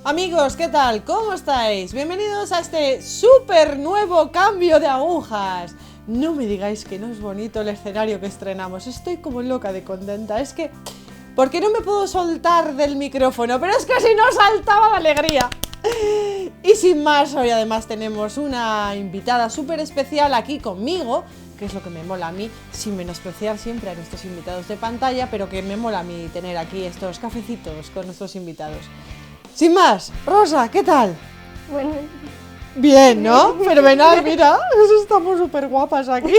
Amigos, ¿qué tal? ¿Cómo estáis? Bienvenidos a este súper nuevo cambio de agujas. No me digáis que no es bonito el escenario que estrenamos. Estoy como loca de contenta. Es que... porque no me puedo soltar del micrófono, pero es que si no saltaba de alegría. Y sin más, hoy además tenemos una invitada súper especial aquí conmigo, que es lo que me mola a mí, sin menospreciar siempre a nuestros invitados de pantalla, pero que me mola a mí tener aquí estos cafecitos con nuestros invitados. Sin más, Rosa, ¿qué tal? Bueno. Bien, ¿no? Fenomenal, mira, estamos súper guapas aquí.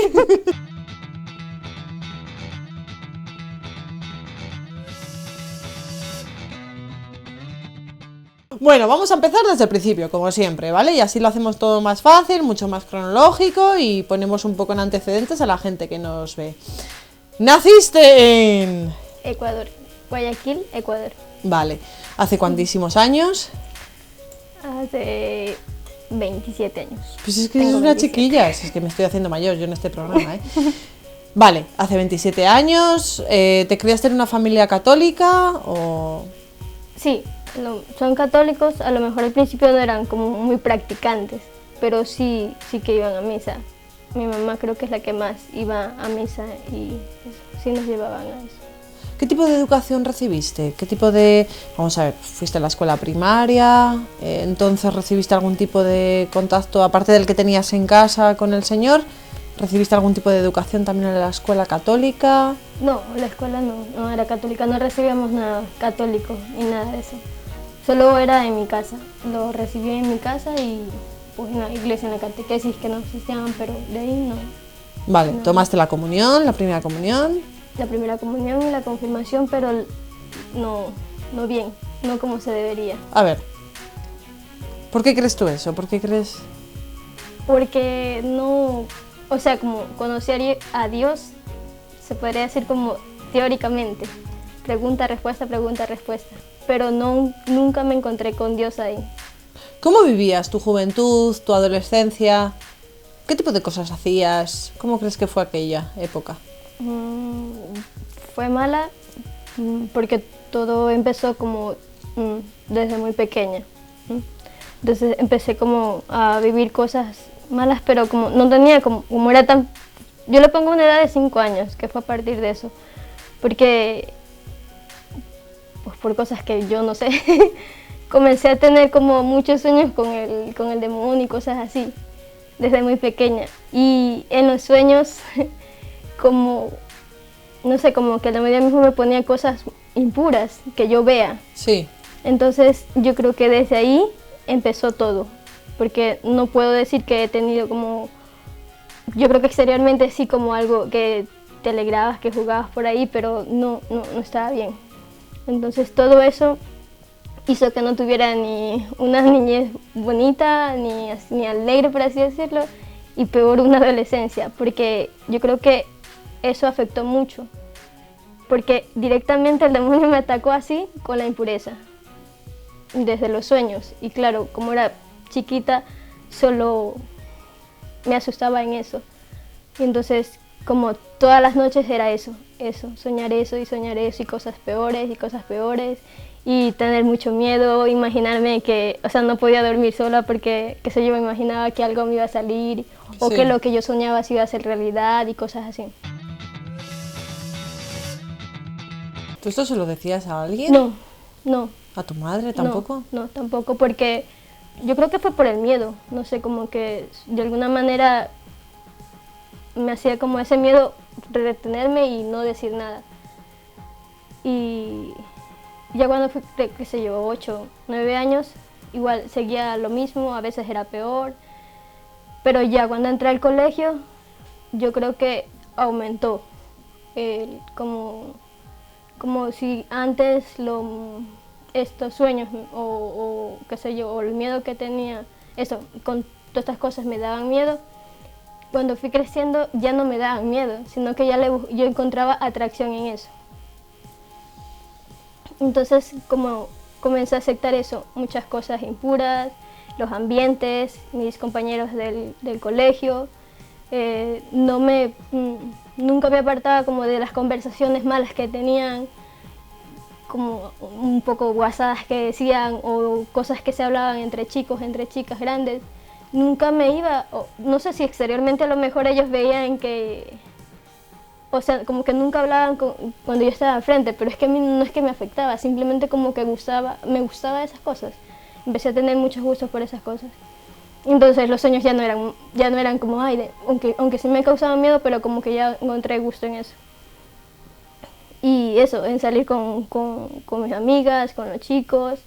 Bueno, vamos a empezar desde el principio, como siempre, ¿vale? Y así lo hacemos todo más fácil, mucho más cronológico y ponemos un poco en antecedentes a la gente que nos ve. Naciste en... Ecuador, Guayaquil, Ecuador. Vale, ¿hace cuantísimos años? Hace 27 años. Pues es que Tengo es una 27. chiquilla, es que me estoy haciendo mayor yo en este programa, ¿eh? Vale, hace 27 años, ¿te criaste en una familia católica o...? Sí, son católicos, a lo mejor al principio no eran como muy practicantes, pero sí que iban a misa. Mi mamá creo que es la que más iba a misa y sí nos llevaban a eso. ¿Qué tipo de educación recibiste? ¿Qué tipo de...? Vamos a ver, ¿fuiste a la escuela primaria? ¿Entonces recibiste algún tipo de contacto, aparte del que tenías en casa con el Señor? ¿Recibiste algún tipo de educación también en la escuela católica? No, la escuela no era católica, no recibíamos nada católico ni nada de eso. Solo era en mi casa, lo recibí en mi casa y pues en la iglesia, en la catequesis que nos enseñaban, pero de ahí no. Vale, No. ¿tomaste la comunión, la primera comunión? La primera comunión y la confirmación, pero no bien, no como se debería. A ver, ¿por qué crees tú eso? ¿Por qué crees...? Porque no, o sea, como conocí a Dios, se podría decir como teóricamente, pregunta, respuesta, pero nunca me encontré con Dios ahí. ¿Cómo vivías tu juventud, tu adolescencia? ¿Qué tipo de cosas hacías? ¿Cómo crees que fue aquella época? Fue mala porque todo empezó como desde muy pequeña. Entonces empecé como a vivir cosas malas, pero como no tenía como era tan... Yo le pongo una edad de 5 años, que fue a partir de eso, porque pues por cosas que yo no sé, comencé a tener como muchos sueños con el demonio y cosas así, desde muy pequeña. Y en los sueños, como, no sé, como que la mayoría mismo me ponía cosas impuras que yo vea. Sí. Entonces yo creo que desde ahí empezó todo, porque no puedo decir que he tenido como, yo creo que exteriormente sí como algo que te alegrabas, que jugabas por ahí, pero no estaba bien. Entonces todo eso hizo que no tuviera ni una niñez bonita, ni alegre, por así decirlo, y peor una adolescencia, porque yo creo que eso afectó mucho, porque directamente el demonio me atacó así con la impureza, desde los sueños, y claro, como era chiquita, solo me asustaba en eso, y entonces como todas las noches era eso, soñar eso y cosas peores, y tener mucho miedo, imaginarme que, o sea, no podía dormir sola porque, qué sé yo, me imaginaba que algo me iba a salir, o Sí. que lo que yo soñaba se iba a hacer realidad y cosas así. ¿Tú esto se lo decías a alguien? No. ¿A tu madre tampoco? No, tampoco, porque yo creo que fue por el miedo, no sé, como que de alguna manera me hacía como ese miedo retenerme y no decir nada. Y ya cuando fui, qué sé yo, 8, 9 años, igual seguía lo mismo, a veces era peor, pero ya cuando entré al colegio, yo creo que aumentó, como si antes estos sueños o qué sé yo, o el miedo que tenía, eso, con todas estas cosas me daban miedo. Cuando fui creciendo ya no me daban miedo, sino que yo encontraba atracción en eso. Entonces, como comencé a aceptar eso, muchas cosas impuras, los ambientes, mis compañeros del colegio, nunca me apartaba como de las conversaciones malas que tenían, como un poco guasadas que decían o cosas que se hablaban entre chicos, entre chicas grandes, nunca me iba, no sé si exteriormente a lo mejor ellos veían que, o sea, como que nunca hablaban cuando yo estaba enfrente, pero es que a mí no es que me afectaba, simplemente como que me gustaba esas cosas. Empecé a tener muchos gustos por esas cosas. Entonces los sueños ya no eran como, ay, aunque sí me causaban miedo, pero como que ya encontré gusto en eso. Y eso, en salir con mis amigas, con los chicos,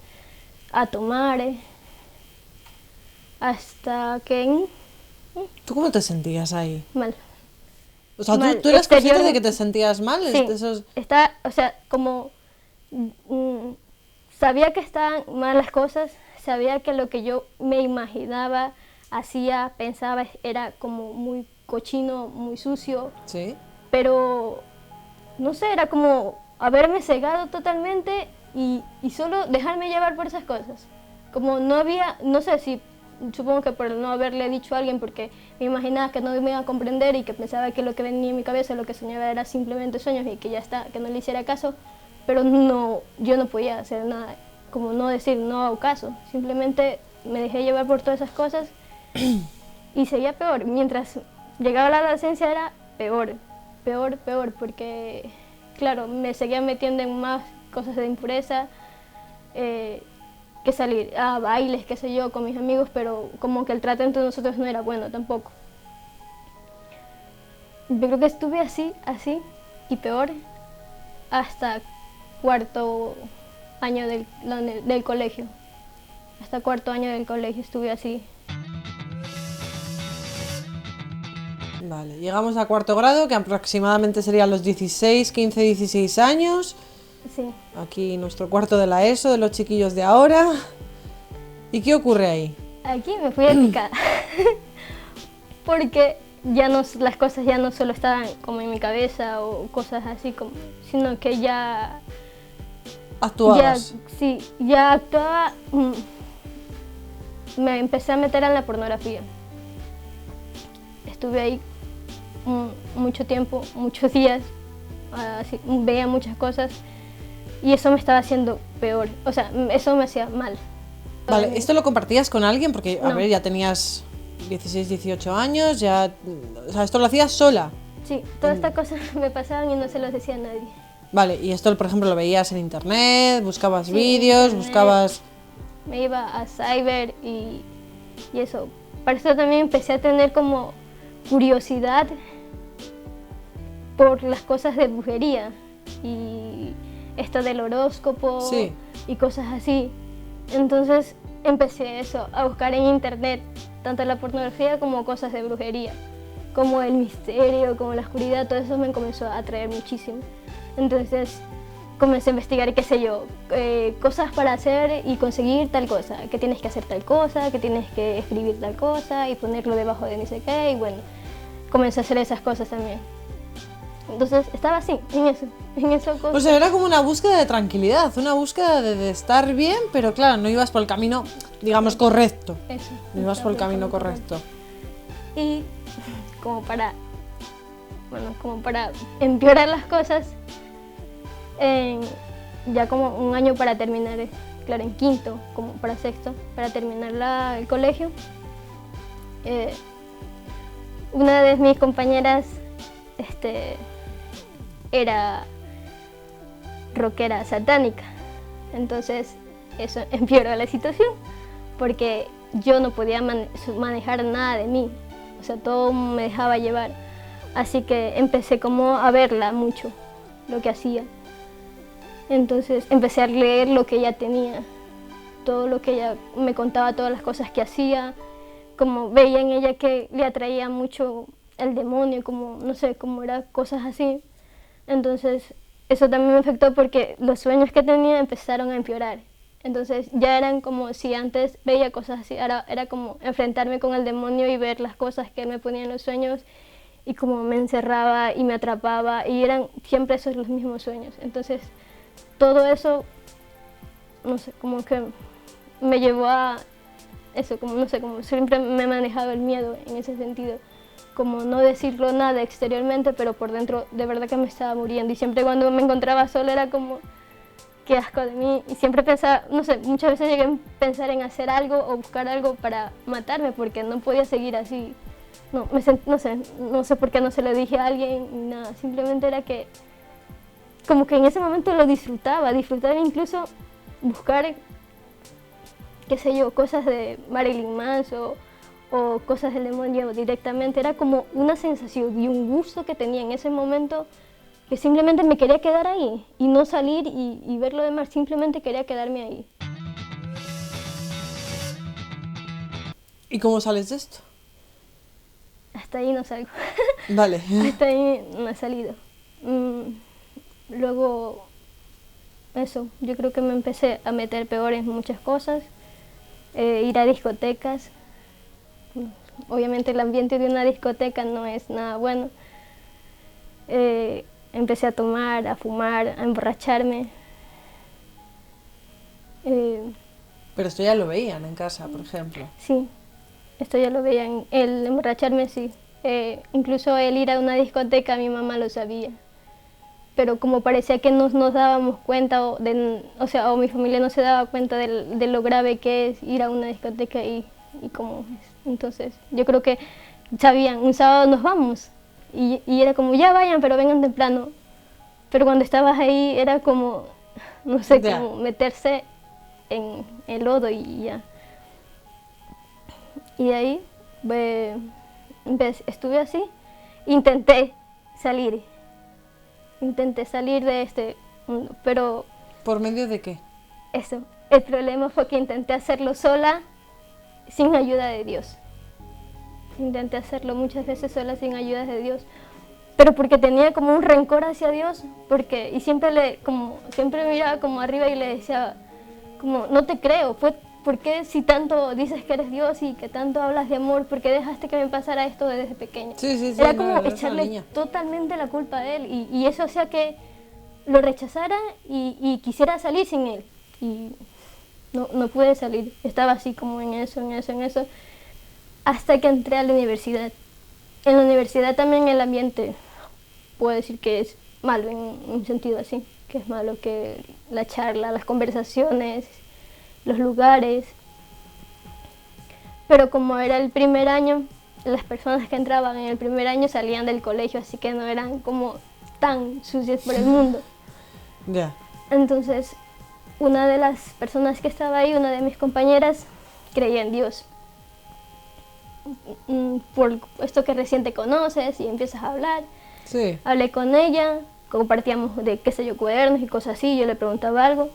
a tomar, hasta que... ¿Tú cómo te sentías ahí? Mal. O sea, Mal. ¿tú eras consciente de que te sentías mal? Sí, o sea, como sabía que estaban mal las cosas, sabía que lo que yo me imaginaba, hacía, pensaba, era como muy cochino, muy sucio. Sí. Pero, no sé, era como haberme cegado totalmente y solo dejarme llevar por esas cosas. Como no había, no sé si, supongo que por no haberle dicho a alguien, porque me imaginaba que no me iba a comprender y que pensaba que lo que venía en mi cabeza, lo que soñaba era simplemente sueños y que ya está, que no le hiciera caso, pero no, yo no podía hacer nada, como no decir no hago caso, simplemente me dejé llevar por todas esas cosas y seguía peor. Mientras llegaba la adolescencia era peor, peor, peor, porque claro, me seguía metiendo en más cosas de impureza, que salir a bailes, qué sé yo, con mis amigos, pero como que el trato entre nosotros no era bueno tampoco. Yo creo que estuve así, y peor, hasta cuarto año del colegio. Hasta cuarto año del colegio estuve así. Vale, llegamos a cuarto grado, que aproximadamente serían los 16, 15, 16 años. Sí. Aquí nuestro cuarto de la ESO, de los chiquillos de ahora. ¿Y qué ocurre ahí? Aquí me fui de picada. Porque ya no, las cosas ya no solo estaban como en mi cabeza o cosas así, sino que ya... ¿Actuabas? Ya actuaba. Me empecé a meter en la pornografía. Estuve ahí mucho tiempo, muchos días, veía muchas cosas y eso me estaba haciendo peor, o sea, eso me hacía mal. Vale, ¿esto lo compartías con alguien? Porque, a No. ver, ya tenías 16, 18 años, ya... O sea, ¿esto lo hacías sola? Sí, todas estas cosas me pasaban y no se los decía a nadie. Vale, y esto, por ejemplo, lo veías en internet, buscabas Sí, vídeos, internet. buscabas... Me iba a cyber y eso. Para eso también empecé a tener como curiosidad por las cosas de brujería y esto del horóscopo. Sí. Y cosas así. Entonces empecé eso, a buscar en internet tanto la pornografía como cosas de brujería, como el misterio, como la oscuridad, todo eso me comenzó a atraer muchísimo. Entonces comencé a investigar, qué sé yo, cosas para hacer y conseguir tal cosa, que tienes que hacer tal cosa, que tienes que escribir tal cosa y ponerlo debajo de ni sé qué, y bueno, comencé a hacer esas cosas también. Entonces estaba así, en eso. O sea, era como una búsqueda de tranquilidad, una búsqueda de estar bien, pero claro, no ibas por el camino, digamos, correcto. Eso. No ibas por el camino correcto. Y como para empeorar las cosas, ya como un año para terminar, claro, en quinto, como para sexto, para terminar el colegio, una de mis compañeras era rockera satánica, entonces eso empeoró la situación porque yo no podía manejar nada de mí, o sea, todo me dejaba llevar, así que empecé como a verla mucho, lo que hacía. Entonces empecé a leer lo que ella tenía, todo lo que ella me contaba, todas las cosas que hacía, como veía en ella que le atraía mucho el demonio, como no sé, como era cosas así. Entonces eso también me afectó porque los sueños que tenía empezaron a empeorar. Entonces ya eran como si antes veía cosas así, ahora era como enfrentarme con el demonio y ver las cosas que él me ponía en los sueños y como me encerraba y me atrapaba y eran siempre esos los mismos sueños. Entonces todo eso, no sé, como que me llevó a eso, como no sé, como siempre me ha manejado el miedo en ese sentido, como no decirlo nada exteriormente, pero por dentro de verdad que me estaba muriendo y siempre cuando me encontraba sola era como qué asco de mí. Y siempre pensaba, no sé, muchas veces llegué a pensar en hacer algo o buscar algo para matarme porque no podía seguir así. No, no sé por qué no se lo dije a alguien ni nada. Simplemente era que, como que en ese momento lo disfrutaba incluso buscar, qué sé yo, cosas de Marilyn Manson o cosas del demonio directamente. Era como una sensación y un gusto que tenía en ese momento que simplemente me quería quedar ahí y no salir y ver lo demás, simplemente quería quedarme ahí. ¿Y cómo sales de esto? Hasta ahí no salgo. Vale. Hasta ahí no he salido. Luego, eso, yo creo que me empecé a meter peor en muchas cosas, ir a discotecas. Obviamente el ambiente de una discoteca no es nada bueno. Empecé a tomar, a fumar, a emborracharme. Pero esto ya lo veían en casa, por ejemplo. Sí, esto ya lo veían. El emborracharme sí. Incluso el ir a una discoteca mi mamá lo sabía. Pero como parecía que no nos dábamos cuenta, o mi familia no se daba cuenta de lo grave que es ir a una discoteca y cómo es. Entonces yo creo que sabían, un sábado nos vamos. Y era como, ya vayan, pero vengan temprano. Pero cuando estabas ahí era como, no sé, como meterse en el lodo y ya. Y de ahí estuve así, intenté salir de este mundo, pero... ¿Por medio de qué? Eso, el problema fue que intenté hacerlo sola, sin ayuda de Dios. Intenté hacerlo muchas veces sola, sin ayuda de Dios, pero porque tenía como un rencor hacia Dios, y siempre miraba como arriba y le decía, como, no te creo, ¿por qué si tanto dices que eres Dios y que tanto hablas de amor, por qué dejaste que me pasara esto desde pequeña? Sí, Era como echarle totalmente la culpa a él y eso hacía que lo rechazara y quisiera salir sin él. Y no pude salir, estaba así como en eso, hasta que entré a la universidad. En la universidad también el ambiente, puedo decir que es malo en un sentido así, que es malo, que la charla, las conversaciones, los lugares. Pero como era el primer año, las personas que entraban en el primer año salían del colegio, así que no eran como tan sucias por el mundo. Ya. Entonces, una de las personas que estaba ahí, una de mis compañeras, creía en Dios. Por esto que recién te conoces y empiezas a hablar. Sí. Hablé con ella, compartíamos de qué sé yo, cuadernos y cosas así, yo le preguntaba algo.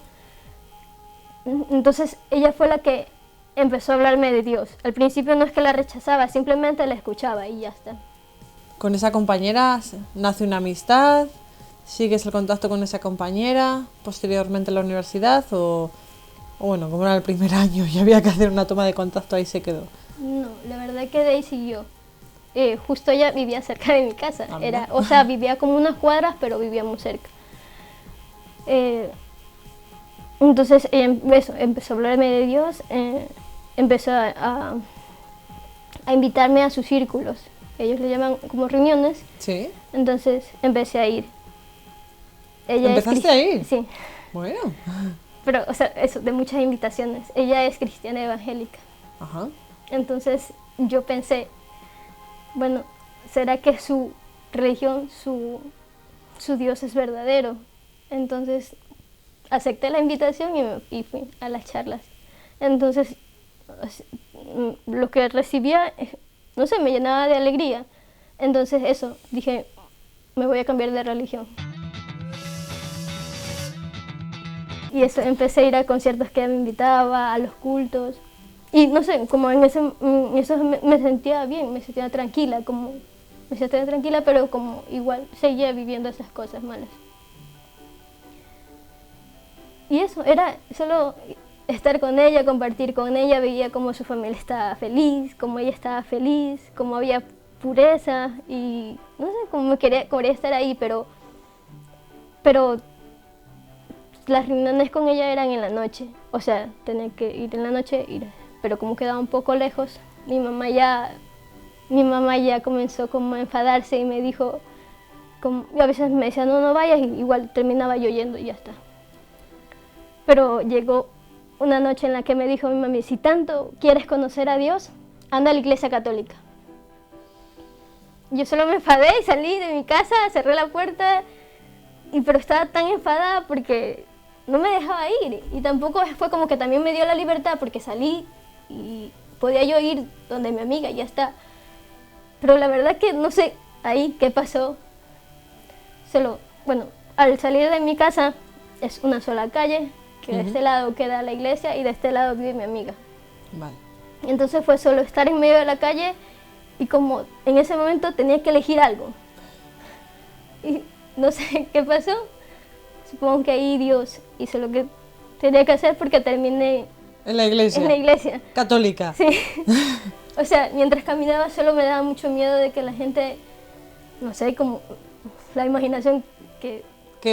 Entonces ella fue la que empezó a hablarme de Dios. Al principio no es que la rechazaba, simplemente la escuchaba y ya está. ¿Con esa compañera nace una amistad? ¿Sigues el contacto con esa compañera posteriormente en la universidad? O bueno, como era el primer año y había que hacer una toma de contacto, ahí se quedó. No, la verdad que de ahí siguió. Justo ella vivía cerca de mi casa. Vivía como unas cuadras, pero vivíamos cerca. Entonces ella empezó a hablarme de Dios, empezó a invitarme a sus círculos. Ellos le llaman como reuniones. Sí. Entonces empecé a ir. ¿Empezaste a ir? Sí. Bueno. Pero, eso, de muchas invitaciones. Ella es cristiana evangélica. Ajá. Entonces yo pensé, bueno, ¿será que su religión, su Dios es verdadero? Entonces acepté la invitación y fui a las charlas. Entonces lo que recibía, no sé, me llenaba de alegría. Entonces eso, dije, me voy a cambiar de religión. Y eso, empecé a ir a conciertos que ella me invitaba, a los cultos. Y no sé, como en eso me sentía bien, me sentía tranquila, pero como igual seguía viviendo esas cosas malas. Y eso, era solo estar con ella, compartir con ella, veía cómo su familia estaba feliz, cómo ella estaba feliz, cómo había pureza y no sé, cómo quería estar ahí, pero las reuniones con ella eran en la noche, o sea, tenía que ir en la noche, pero como quedaba un poco lejos, mi mamá ya comenzó como a enfadarse y me dijo, y a veces me decía, no vayas, y igual terminaba yo yendo y ya está. Pero llegó una noche en la que me dijo mi mami, si tanto quieres conocer a Dios, anda a la iglesia católica. Yo solo me enfadé y salí de mi casa, cerré la puerta, pero estaba tan enfadada porque no me dejaba ir. Y tampoco fue como que también me dio la libertad porque salí y podía yo ir donde mi amiga y ya está. Pero la verdad que no sé ahí qué pasó. Bueno, al salir de mi casa es una sola calle, que de este lado queda la iglesia y de este lado vive mi amiga. Vale. Entonces fue solo estar en medio de la calle y como en ese momento tenía que elegir algo. Y no sé qué pasó. Supongo que ahí Dios hizo lo que tenía que hacer porque terminé en la iglesia. En la iglesia. Católica. Sí. O sea, mientras caminaba solo me daba mucho miedo de que la gente, no sé, como la imaginación que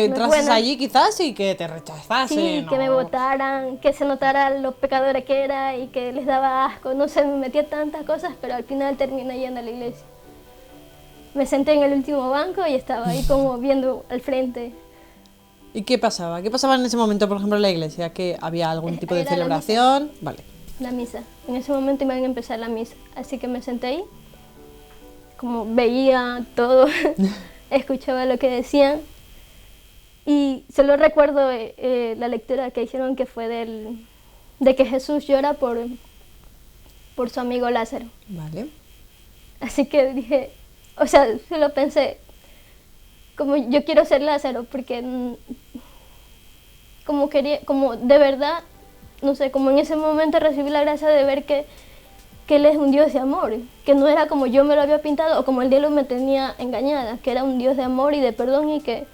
entrases allí quizás y que te rechazasen. Sí, ¿no? Que me votaran, que se notara lo pecadora que era y que les daba asco. No sé, me metía tantas cosas, pero al final terminé yendo a la iglesia. Me senté en el último banco y estaba ahí como viendo al frente. ¿Y qué pasaba? ¿Qué pasaba en ese momento, por ejemplo, en la iglesia? ¿Que había algún tipo de celebración? Vale. La misa. En ese momento iban a empezar la misa. Así que me senté ahí, como veía todo, escuchaba lo que decían. Y solo recuerdo la lectura que hicieron que fue de que Jesús llora por su amigo Lázaro. Vale. Así que dije, o sea, solo pensé, como yo quiero ser Lázaro, porque como quería, como de verdad, no sé, como en ese momento recibí la gracia de ver que Él es un Dios de amor, que no era como yo me lo había pintado o como el diablo me tenía engañada, que era un Dios de amor y de perdón y que,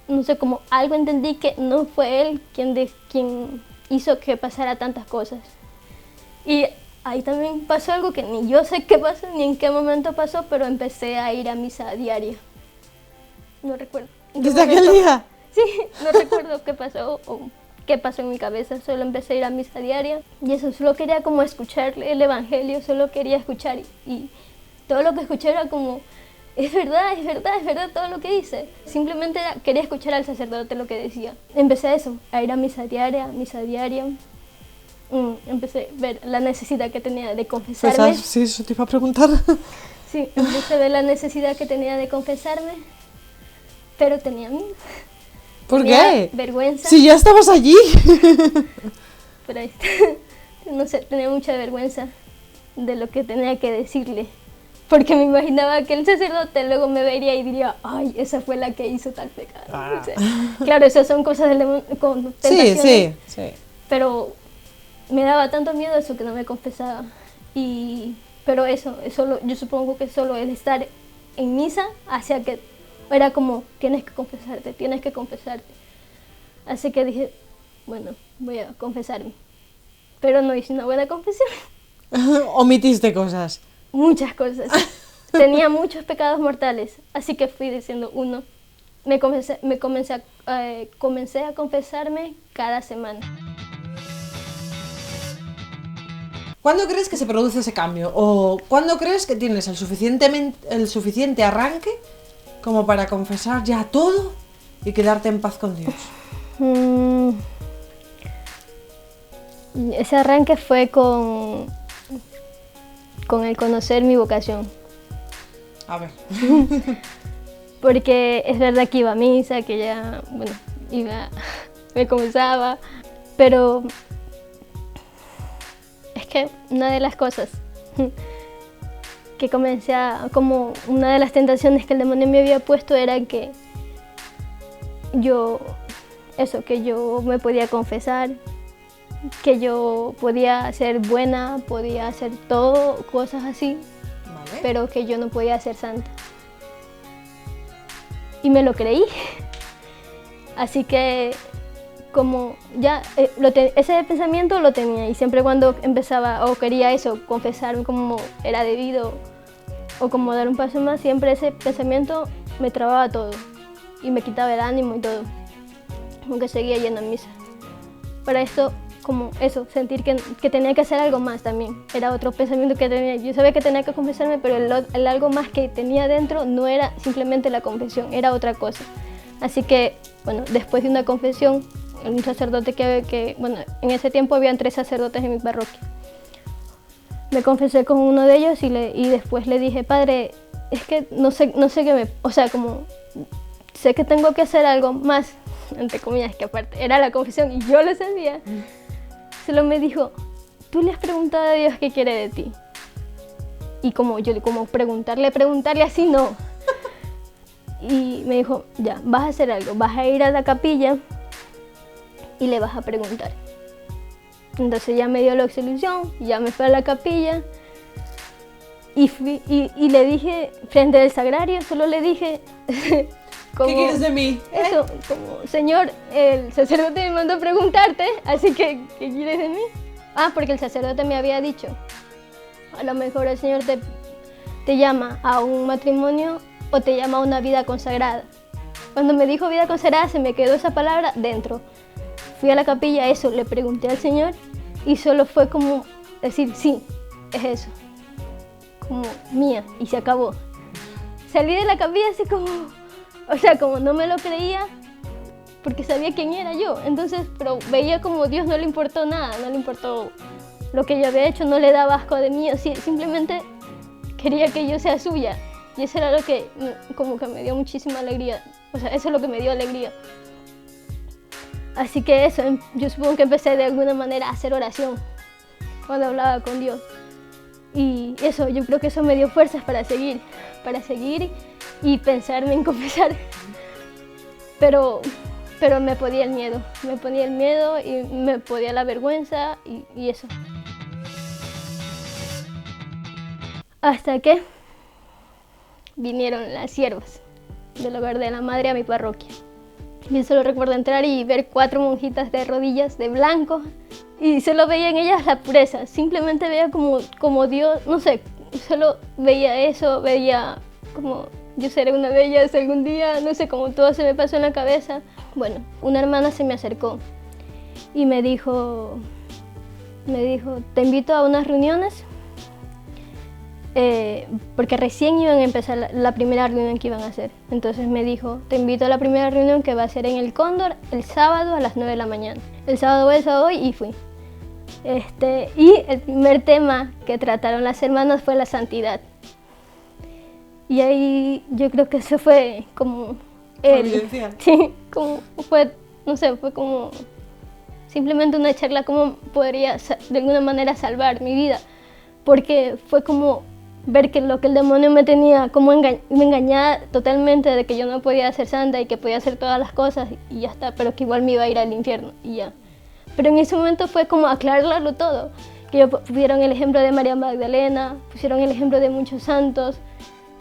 no sé, como algo entendí que no fue Él quien hizo que pasara tantas cosas. Y ahí también pasó algo que ni yo sé qué pasó, ni en qué momento pasó, pero empecé a ir a misa diaria. No recuerdo. ¿Desde aquel día? Sí, no recuerdo qué pasó o qué pasó en mi cabeza, solo empecé a ir a misa diaria y eso, solo quería como escuchar el evangelio, solo quería escuchar y todo lo que escuché era como, es verdad todo lo que dice. Simplemente quería escuchar al sacerdote lo que decía. Empecé a eso, a ir a misa diaria. Empecé a ver la necesidad que tenía de confesarme. Pues, sí, eso te iba a preguntar. Sí, empecé a ver la necesidad que tenía de confesarme, pero tenía miedo. ¿Por qué? Vergüenza. Si ya estabas allí. Pero no sé, tenía mucha vergüenza de lo que tenía que decirle. Porque me imaginaba que el sacerdote luego me vería y diría, ay, esa fue la que hizo tal pecado. O sea, claro, esas son cosas con tentaciones. Sí. Pero me daba tanto miedo eso que no me confesaba. Pero eso yo supongo que solo el estar en misa hacía que era como, tienes que confesarte. Así que dije, bueno, voy a confesarme. Pero no hice una buena confesión. Omitiste cosas. Muchas cosas. Tenía muchos pecados mortales, así que fui diciendo uno. Comencé a confesarme cada semana. ¿Cuándo crees que se produce ese cambio? ¿O cuándo crees que tienes el suficiente arranque como para confesar ya todo y quedarte en paz con Dios? Ese arranque fue con el conocer mi vocación. A ver. Porque es verdad que iba a misa, que ya, me confesaba, pero es que una de las cosas que como una de las tentaciones que el demonio me había puesto era que yo me podía confesar, que yo podía ser buena, podía hacer todo, cosas así, ¿Vale? Pero que yo no podía ser santa. Y me lo creí. Así que como ya ese pensamiento lo tenía y siempre cuando empezaba o quería confesarme como era debido o como dar un paso más, siempre ese pensamiento me trababa todo y me quitaba el ánimo y todo, aunque seguía yendo a misa. Para esto, como eso, sentir que tenía que hacer algo más también, era otro pensamiento que tenía. Yo sabía que tenía que confesarme, pero el algo más que tenía dentro no era simplemente la confesión, era otra cosa. Así que, bueno, después de una confesión, un sacerdote bueno, en ese tiempo habían 3 sacerdotes en mi parroquia. Me confesé con uno de ellos y después le dije, padre, es que no sé qué o sea, como sé que tengo que hacer algo más, entre comillas, que aparte era la confesión y yo lo sabía. Solo me dijo, tú le has preguntado a Dios qué quiere de ti. Y como preguntarle así no. Y me dijo, ya, vas a hacer algo, vas a ir a la capilla y le vas a preguntar. Entonces ya me dio la absolución, ya me fui a la capilla y le dije, frente al sagrario, solo le dije... como, ¿qué quieres de mí? Eso, como, Señor, el sacerdote me mandó a preguntarte, así que, ¿qué quieres de mí? Porque el sacerdote me había dicho, a lo mejor el Señor te llama a un matrimonio o te llama a una vida consagrada. Cuando me dijo vida consagrada se me quedó esa palabra dentro. Fui a la capilla, eso, le pregunté al Señor y solo fue como decir, sí, es eso, como mía, y se acabó. Salí de la capilla así como, o sea, como no me lo creía porque sabía quién era yo. Entonces, pero veía como Dios no le importó nada, no le importó lo que yo había hecho, no le daba asco de mí, simplemente quería que yo sea suya. Y eso era lo que como que me dio muchísima alegría, o sea, eso es lo que me dio alegría. Así que eso, yo supongo que empecé de alguna manera a hacer oración cuando hablaba con Dios. Y eso, yo creo que eso me dio fuerzas para seguir y pensarme en confesar. Pero me podía el miedo y me podía la vergüenza y eso. Hasta que vinieron las siervas del hogar de la madre a mi parroquia. Yo solo recuerdo entrar y ver 4 monjitas de rodillas de blanco y solo veía en ellas la pureza, simplemente veía como Dios, no sé, solo veía eso, veía como yo seré una de ellas algún día, no sé, como todo se me pasó en la cabeza. Bueno, una hermana se me acercó y me dijo, te invito a unas reuniones, porque recién iban a empezar la primera reunión que iban a hacer. Entonces me dijo, te invito a la primera reunión que va a ser en el Cóndor el sábado a las 9 de la mañana. El sábado voy y fui. Y el primer tema que trataron las hermanas fue la santidad. Y ahí yo creo que eso fue como sí, como fue, no sé, fue como simplemente una charla cómo podría de alguna manera salvar mi vida. Porque fue como ver que lo que el demonio me tenía, como me engañaba totalmente de que yo no podía ser santa y que podía hacer todas las cosas y ya está, pero que igual me iba a ir al infierno y ya. Pero en ese momento fue como aclararlo todo, que pusieron el ejemplo de María Magdalena, pusieron el ejemplo de muchos santos,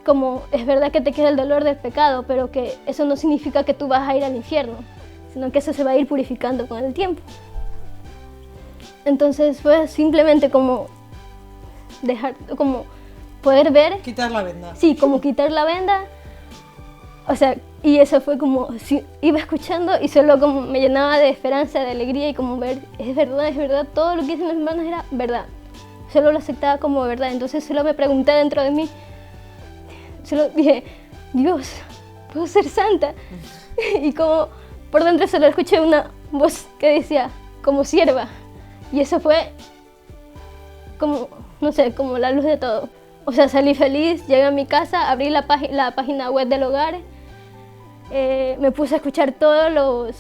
como es verdad que te queda el dolor del pecado, pero que eso no significa que tú vas a ir al infierno, sino que eso se va a ir purificando con el tiempo. Entonces fue simplemente como dejar, como poder ver... Quitar la venda. Sí, como quitar la venda. O sea, y eso fue como, iba escuchando y solo como me llenaba de esperanza, de alegría y como ver, es verdad, todo lo que dicen los hermanos era verdad. Solo lo aceptaba como verdad. Entonces solo me pregunté dentro de mí, solo dije, Dios, ¿puedo ser santa? Y como por dentro solo escuché una voz que decía, como sierva. Y eso fue como, no sé, como la luz de todo. O sea, salí feliz, llegué a mi casa, abrí la página web del hogar, me puse a escuchar todas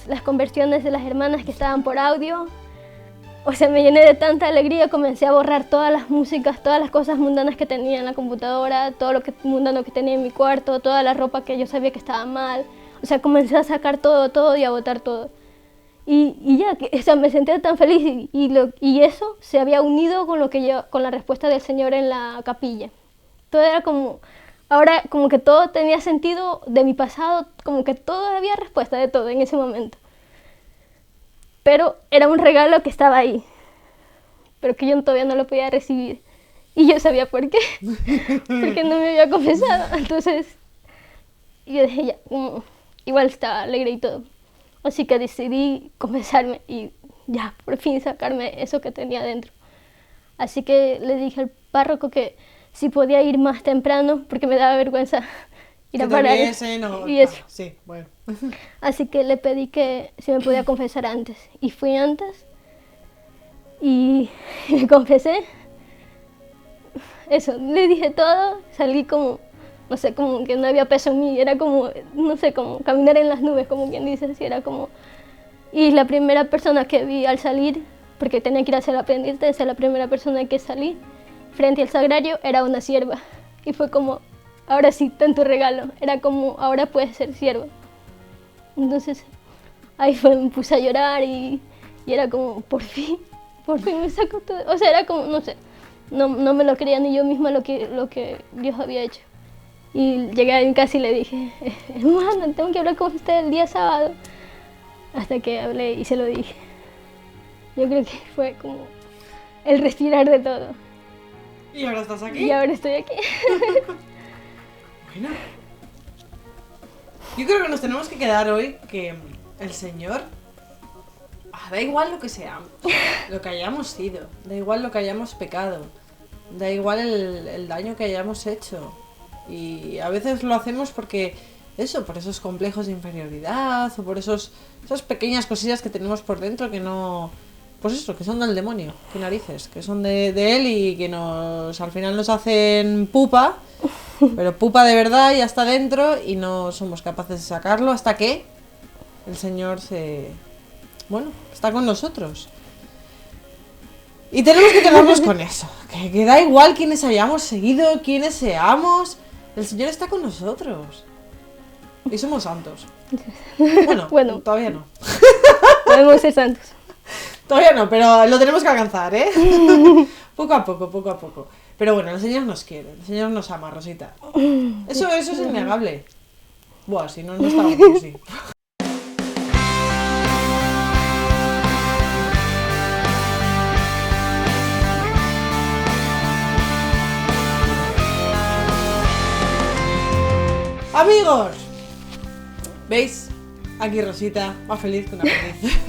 las conversiones de las hermanas que estaban por audio. O sea, me llené de tanta alegría, comencé a borrar todas las músicas, todas las cosas mundanas que tenía en la computadora, todo lo mundano que tenía en mi cuarto, toda la ropa que yo sabía que estaba mal. O sea, comencé a sacar todo y a botar todo. Y ya, o sea, me sentía tan feliz y eso se había unido con la respuesta del Señor en la capilla. Todo era como, ahora como que todo tenía sentido de mi pasado, como que todo había respuesta de todo en ese momento. Pero era un regalo que estaba ahí, pero que yo todavía no lo podía recibir. Y yo sabía por qué, porque no me había confesado. Entonces yo dije, ya, igual estaba alegre y todo. Así que decidí confesarme y ya, por fin sacarme eso que tenía dentro. Así que le dije al párroco que si podía ir más temprano, porque me daba vergüenza ir a que parar. viesen o... Y eso. Sí, bueno. Así que le pedí que si me podía confesar antes. Y fui antes y me confesé. Eso, le dije todo, salí como, no sé, como que no había peso en mí, era como, no sé, como caminar en las nubes, como quien dice, así era como... Y la primera persona que vi al salir, porque tenía que ir hacia la pendiente, esa es la primera persona que salí, frente al sagrario, era una sierva. Y fue como, ahora sí, ten tu regalo, era como, ahora puedes ser sierva. Entonces, ahí fue, me puse a llorar y era como, por fin me sacó todo. O sea, era como, no sé, no me lo creía ni yo misma lo que Dios había hecho. Y llegué a mi casa y le dije, hermana, tengo que hablar con usted el día sábado. Hasta que hablé y se lo dije. Yo creo que fue como el respirar de todo. ¿Y ahora estás aquí? Y ahora estoy aquí. Bueno. Yo creo que nos tenemos que quedar hoy que el Señor... da igual lo que seamos, lo que hayamos sido, da igual lo que hayamos pecado, da igual el daño que hayamos hecho. Y a veces lo hacemos porque eso, por esos complejos de inferioridad o por esas pequeñas cosillas que tenemos por dentro que no... Pues eso, que son del demonio, que narices, que son de él y que al final nos hacen pupa, pero pupa de verdad y hasta dentro y no somos capaces de sacarlo hasta que el Señor está con nosotros. Y tenemos que quedarnos con eso, que da igual quiénes hayamos seguido, quiénes seamos, el Señor está con nosotros. Y somos santos. Bueno, todavía no. Podemos ser santos. Todavía no, pero lo tenemos que alcanzar, ¿eh? Poco a poco. Pero bueno, el Señor nos quiere, el Señor nos ama, Rosita. Eso es innegable. Buah, si no estábamos así. Amigos, ¿veis? Aquí Rosita, más feliz que una perdiz.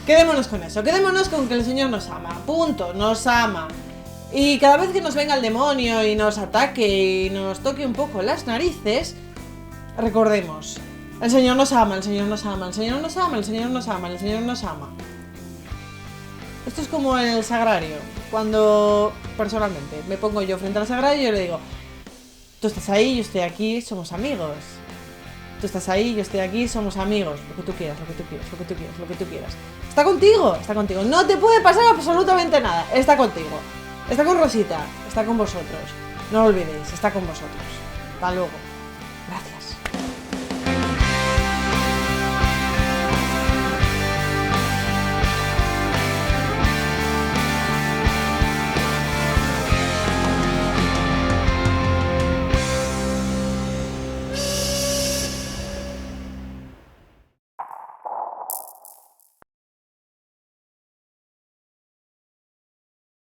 Quedémonos con eso, quedémonos con que el Señor nos ama, punto, nos ama. Y cada vez que nos venga el demonio y nos ataque y nos toque un poco las narices, recordemos, el Señor nos ama, el Señor nos ama, el Señor nos ama, el Señor nos ama, el Señor nos ama. Esto es como en el sagrario, cuando personalmente me pongo yo frente al sagrario y yo le digo, tú estás ahí, yo estoy aquí, somos amigos. Tú estás ahí, yo estoy aquí, somos amigos. Lo que tú quieras, lo que tú quieras, lo que tú quieras, lo que tú quieras. Está contigo, está contigo. No te puede pasar absolutamente nada. Está contigo. Está con Rosita, está con vosotros. No lo olvidéis, está con vosotros. Hasta luego.